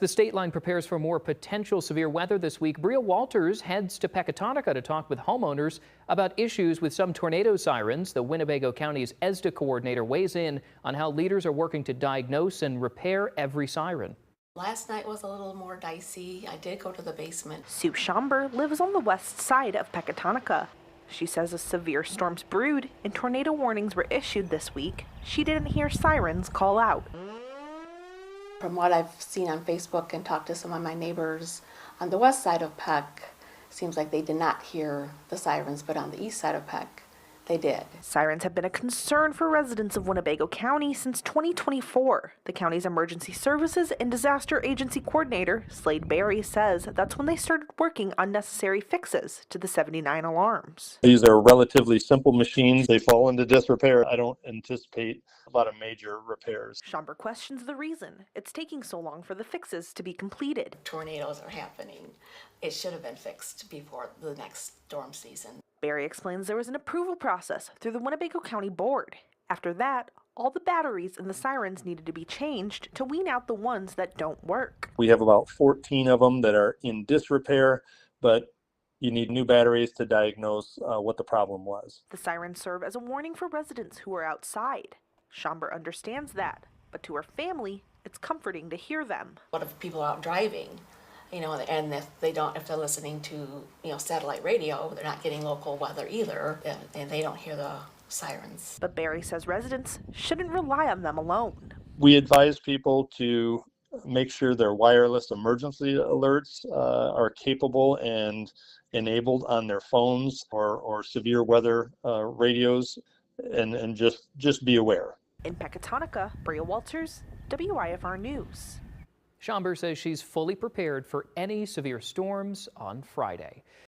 The state line prepares for more potential severe weather this week. Bria Walters heads to Pecatonica to talk with homeowners about issues with some tornado sirens. The Winnebago County's ESDA coordinator weighs in on how leaders are working to diagnose and repair every siren. Last night was a little more dicey. I did go to the basement. Sue Schomber lives on the west side of Pecatonica. She says as severe storms brewed and tornado warnings were issued this week, she didn't hear sirens call out. From what I've seen on Facebook and talked to some of my neighbors on the west side of Peck, seems like they did not hear the sirens, but on the east side of Peck, they did. Sirens have been a concern for residents of Winnebago County since 2024. The county's Emergency Services and Disaster Agency Coordinator, Slade Berry, says that's when they started working on necessary fixes to the 79 alarms. These are relatively simple machines. They fall into disrepair. I don't anticipate a lot of major repairs. Schomber questions the reason it's taking so long for the fixes to be completed. Tornadoes are happening. It should have been fixed before the next storm season. Berry explains there was an approval process through the Winnebago County Board. After that, all the batteries in the sirens needed to be changed to wean out the ones that don't work. We have about 14 of them that are in disrepair, but you need new batteries to diagnose what the problem was. The sirens serve as a warning for residents who are outside. Schomber understands that, but to her family, it's comforting to hear them. What if people are out driving? And if they're listening to, satellite radio, they're not getting local weather either, and they don't hear the sirens. But Berry says residents shouldn't rely on them alone. We advise people to make sure their wireless emergency alerts are capable and enabled on their phones or severe weather radios, and just be aware. In Pecatonica, Bria Walters, WIFR News. Schomber says she's fully prepared for any severe storms on Friday.